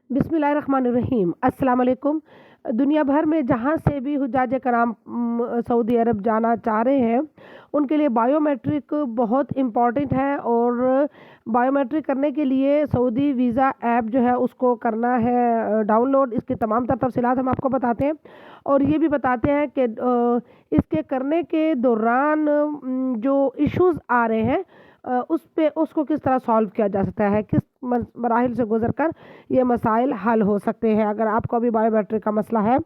बिस्मिल्लाहिर्रहमानिर्रहीम। अस्सलाम वालेकुम। दुनिया भर में जहाँ से भी हुज्जाज कराम सऊदी अरब जाना चाह रहे हैं, उनके लिए बायोमेट्रिक बहुत इम्पॉर्टेंट है। और बायोमेट्रिक करने के लिए सऊदी वीज़ा ऐप जो है उसको करना है डाउनलोड। इसकी तमाम तर तफसीलात हम आपको बताते हैं और ये भी बताते हैं कि इसके करने के दौरान जो इश्यूज़ आ रहे हैं उसको किस तरह सॉल्व किया जा सकता है, किस मराहिल से गुजर कर ये मसाइल हल हो सकते हैं। अगर आपको अभी बायोमेट्रिक का मसला है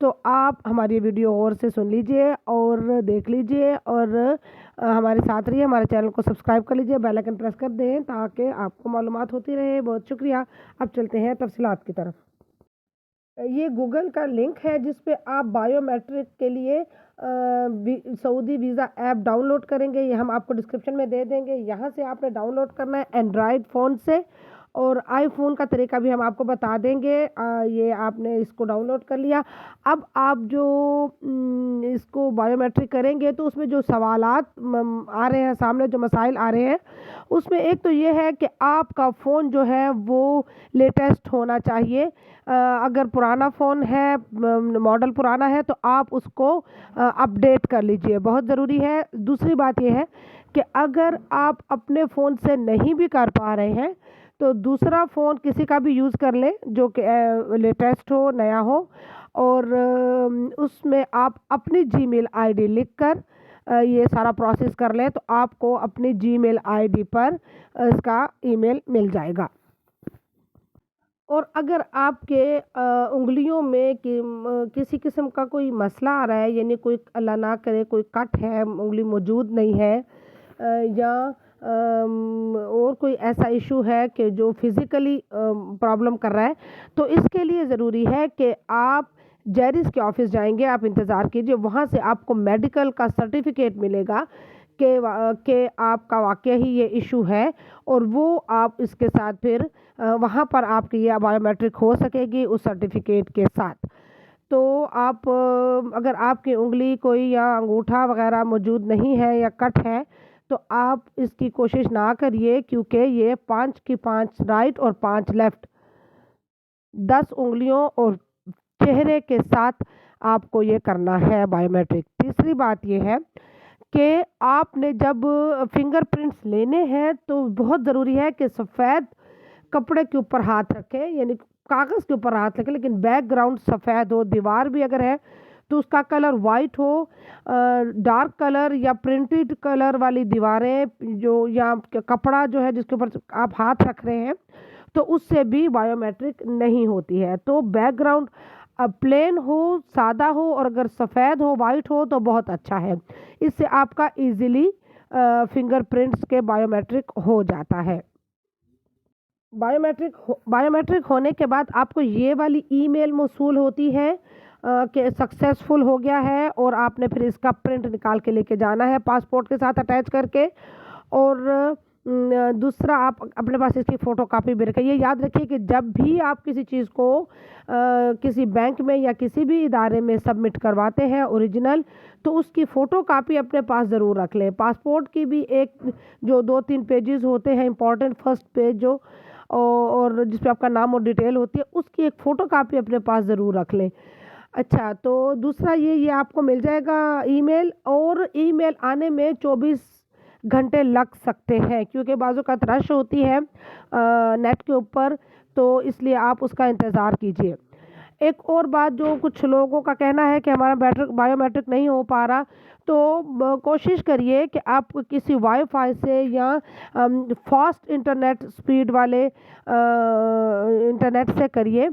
तो आप हमारी वीडियो गौर से सुन लीजिए और देख लीजिए और हमारे साथ रहिए। हमारे चैनल को सब्सक्राइब कर लीजिए, बेल आइकन प्रेस कर दें ताकि आपको मालूमात होती रहे। बहुत शुक्रिया। अब चलते हैं तफसीलात की तरफ। ये गूगल का लिंक है जिस पे आप बायोमेट्रिक के लिए सऊदी वीज़ा ऐप डाउनलोड करेंगे। ये हम आपको डिस्क्रिप्शन में दे देंगे। यहाँ से आपने डाउनलोड करना है एंड्रॉयड फ़ोन से, और आईफोन का तरीका भी हम आपको बता देंगे। ये आपने इसको डाउनलोड कर लिया। अब आप जो इसको बायोमेट्रिक करेंगे तो उसमें जो सवालात आ रहे हैं सामने, जो मसाइल आ रहे हैं, उसमें एक तो ये है कि आपका फ़ोन जो है वो लेटेस्ट होना चाहिए। अगर पुराना फ़ोन है, मॉडल पुराना है, तो आप उसको अपडेट कर लीजिए, बहुत ज़रूरी है। दूसरी बात ये है कि अगर आप अपने फ़ोन से नहीं भी कर पा रहे हैं तो दूसरा फ़ोन किसी का भी यूज़ कर लें जो कि लेटेस्ट हो, नया हो, और उसमें आप अपनी जीमेल आईडी लिखकर ये सारा प्रोसेस कर लें तो आपको अपनी जीमेल आईडी पर इसका ईमेल मिल जाएगा। और अगर आपके उंगलियों में किसी किस्म का कोई मसला आ रहा है, यानी कोई अल्लाह ना करे कोई कट है, उंगली मौजूद नहीं है, या और कोई ऐसा इशू है कि जो फिज़िकली प्रॉब्लम कर रहा है, तो इसके लिए ज़रूरी है कि आप जेरिस के ऑफिस जाएंगे। आप इंतज़ार कीजिए, वहाँ से आपको मेडिकल का सर्टिफिकेट मिलेगा कि आपका वाकई ही ये इशू है, और वो आप इसके साथ फिर वहाँ पर आपकी ये बायोमेट्रिक हो सकेगी उस सर्टिफिकेट के साथ। तो आप अगर आपकी उंगली कोई या अंगूठा वगैरह मौजूद नहीं है या कट है तो आप इसकी कोशिश ना करिए, क्योंकि ये 5 की 5 राइट और 5 लेफ़्ट 10 उंगलियों और चेहरे के साथ आपको ये करना है बायोमेट्रिक। तीसरी बात ये है कि आपने जब फिंगरप्रिंट्स लेने हैं तो बहुत ज़रूरी है कि सफ़ेद कपड़े के ऊपर हाथ रखें, यानी कागज़ के ऊपर हाथ रखें, लेकिन बैकग्राउंड सफ़ेद हो। दीवार भी अगर है तो उसका कलर वाइट हो। डार्क कलर या प्रिंटेड कलर वाली दीवारें जो, या कपड़ा जो है जिसके ऊपर आप हाथ रख रहे हैं, तो उससे भी बायोमेट्रिक नहीं होती है। तो बैकग्राउंड प्लेन हो, सादा हो, और अगर सफ़ेद हो, वाइट हो, तो बहुत अच्छा है। इससे आपका इजीली फिंगरप्रिंट्स के बायोमेट्रिक हो जाता है। बायोमेट्रिक होने के बाद आपको ये वाली ईमेल मौसूल होती है कि सक्सेसफुल हो गया है, और आपने फिर इसका प्रिंट निकाल के लेके जाना है पासपोर्ट के साथ अटैच करके। और दूसरा, आप अपने पास इसकी फ़ोटो कापी भी रखें। ये याद रखिए कि जब भी आप किसी चीज़ को किसी बैंक में या किसी भी इदारे में सबमिट करवाते हैं ओरिजिनल, तो उसकी फ़ोटो कापी अपने पास ज़रूर रख लें। पासपोर्ट की भी एक जो 2-3 पेजेस होते हैं इम्पॉर्टेंट, फर्स्ट पेज जो और जिस पे आपका नाम और डिटेल होती है, उसकी एक फ़ोटो कापी अपने पास ज़रूर रख लें। अच्छा, तो दूसरा ये आपको मिल जाएगा ईमेल, और ईमेल आने में 24 घंटे लग सकते हैं, क्योंकि बाज़ औक़ात रश होती है नेट के ऊपर, तो इसलिए आप उसका इंतज़ार कीजिए। एक और बात, जो कुछ लोगों का कहना है कि हमारा बायोमेट्रिक नहीं हो पा रहा, तो कोशिश करिए कि आप किसी वाईफाई से या फास्ट इंटरनेट स्पीड वाले इंटरनेट से करिए।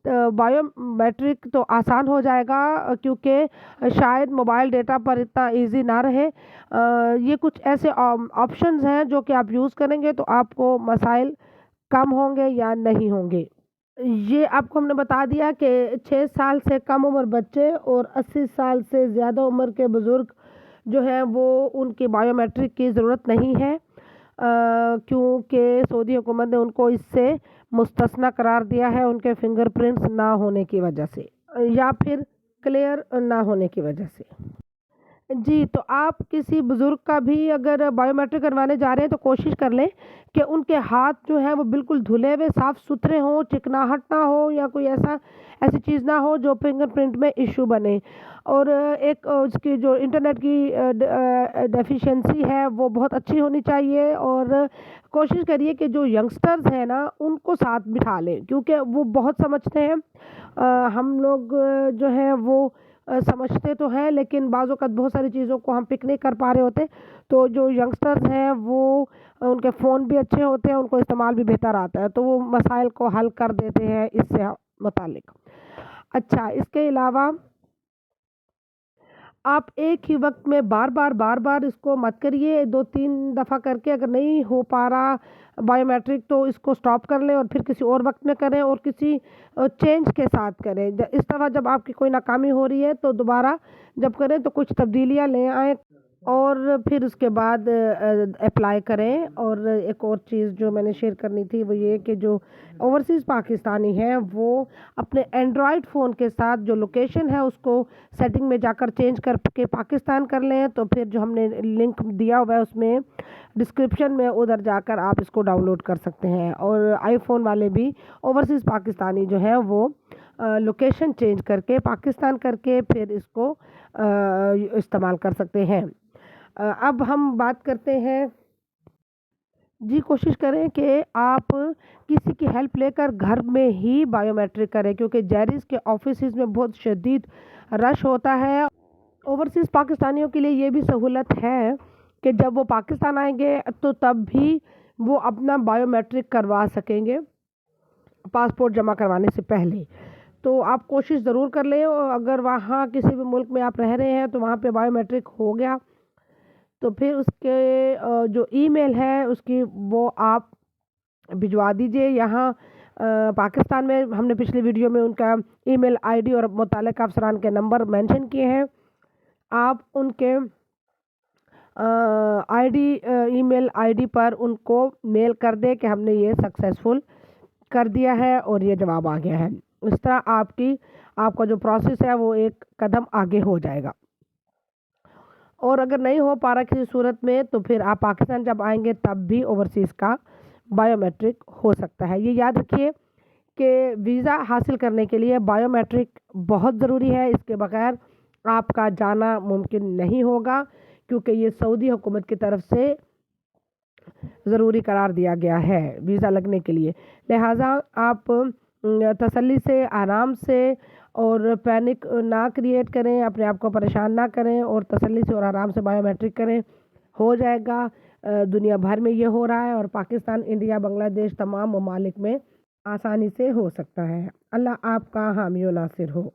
बायोमेट्रिक तो आसान हो जाएगा, क्योंकि शायद मोबाइल डेटा पर इतना इजी ना रहे। ये कुछ ऐसे ऑप्शंस हैं जो कि आप यूज़ करेंगे तो आपको मसाइल कम होंगे या नहीं होंगे। ये आपको हमने बता दिया कि 6 साल से कम उम्र बच्चे और 80 साल से ज़्यादा उम्र के बुज़ुर्ग जो हैं वो, उनकी बायोमेट्रिक की ज़रूरत नहीं है, क्योंकि सऊदी हुकूमत ने उनको इससे मुस्तस्ना करार दिया है, उनके फिंगरप्रिंट्स ना होने की वजह से या फिर क्लियर ना होने की वजह से। جی، تو آپ کسی بزرگ کا بھی اگر بائیو میٹرک کروانے جا رہے ہیں تو کوشش کر لیں کہ ان کے ہاتھ جو ہیں وہ بالکل دھلے ہوئے صاف ستھرے ہوں، چکناہٹ نہ ہو یا کوئی ایسی چیز نہ ہو جو فنگر پرنٹ میں ایشو بنے۔ اور ایک اس کی جو انٹرنیٹ کی ڈیفیشنسی ہے وہ بہت اچھی ہونی چاہیے، اور کوشش کریے کہ جو ینگسٹرز ہیں نا ان کو ساتھ بٹھا لیں، کیونکہ وہ بہت سمجھتے ہیں۔ ہم لوگ جو ہیں وہ سمجھتے تو ہیں لیکن بعض اوقات بہت ساری چیزوں کو ہم پک نہیں کر پا رہے ہوتے، تو جو ینگسٹرز ہیں وہ ان کے فون بھی اچھے ہوتے ہیں، ان کو استعمال بھی بہتر آتا ہے، تو وہ مسائل کو حل کر دیتے ہیں اس سے متعلق۔ اچھا، اس کے علاوہ آپ ایک ہی وقت میں بار بار اس کو مت کریے، 2-3 دفعہ کر کے اگر نہیں ہو پا رہا بائیو میٹرک تو اس کو سٹاپ کر لیں اور پھر کسی اور وقت میں کریں اور کسی چینج کے ساتھ کریں۔ اس طرح جب آپ کی کوئی ناکامی ہو رہی ہے تو دوبارہ جب کریں تو کچھ تبدیلیاں لے آئیں اور پھر اس کے بعد اپلائی کریں۔ اور ایک اور چیز جو میں نے شیئر کرنی تھی وہ یہ کہ جو اوورسیز پاکستانی ہیں وہ اپنے اینڈرائڈ فون کے ساتھ جو لوکیشن ہے اس کو سیٹنگ میں جا کر چینج کر کے پاکستان کر لیں، تو پھر جو ہم نے لنک دیا ہوا ہے اس میں ڈسکرپشن میں ادھر جا کر آپ اس کو ڈاؤن لوڈ کر سکتے ہیں۔ اور آئی فون والے بھی اوورسیز پاکستانی جو ہیں وہ لوکیشن چینج کر کے پاکستان کر کے پھر اس کو استعمال کر سکتے ہیں۔ اب ہم بات کرتے ہیں، جی کوشش کریں کہ آپ کسی کی ہیلپ لے کر گھر میں ہی بائیو میٹرک کریں، کیونکہ جیریز کے آفیسز میں بہت شدید رش ہوتا ہے۔ اوورسیز پاکستانیوں کے لیے یہ بھی سہولت ہے کہ جب وہ پاکستان آئیں گے تو تب بھی وہ اپنا بائیو میٹرک کروا سکیں گے پاسپورٹ جمع کروانے سے پہلے۔ تو آپ کوشش ضرور کر لیں، اور اگر وہاں کسی بھی ملک میں آپ رہ رہے ہیں تو وہاں پہ بائیو میٹرک ہو گیا تو پھر اس کے جو ای میل ہے اس کی وہ آپ بھجوا دیجئے یہاں پاکستان میں۔ ہم نے پچھلی ویڈیو میں ان کا ای میل آئی ڈی اور متعلقہ افسران کے نمبر مینشن کیے ہیں، آپ ان کے ای میل آئی ڈی پر ان کو میل کر دیں کہ ہم نے یہ سکسیسفل کر دیا ہے اور یہ جواب آ گیا ہے۔ اس طرح آپ کا جو پروسیس ہے وہ ایک قدم آگے ہو جائے گا۔ اور اگر نہیں ہو پا رہا کسی صورت میں تو پھر آپ پاکستان جب آئیں گے تب بھی اوورسیز کا بائیو میٹرک ہو سکتا ہے۔ یہ یاد رکھیے کہ ویزا حاصل کرنے کے لیے بائیو میٹرک بہت ضروری ہے، اس کے بغیر آپ کا جانا ممکن نہیں ہوگا، کیونکہ یہ سعودی حکومت کی طرف سے ضروری قرار دیا گیا ہے ویزا لگنے کے لیے۔ لہٰذا آپ تسلی سے، آرام سے اور پینک نہ کریٹ کریں، اپنے آپ کو پریشان نہ کریں اور تسلی سے اور آرام سے بائیو میٹرک کریں، ہو جائے گا۔ دنیا بھر میں یہ ہو رہا ہے اور پاکستان، انڈیا، بنگلہ دیش تمام ممالک میں آسانی سے ہو سکتا ہے۔ اللہ آپ کا حامی و ناصر ہو۔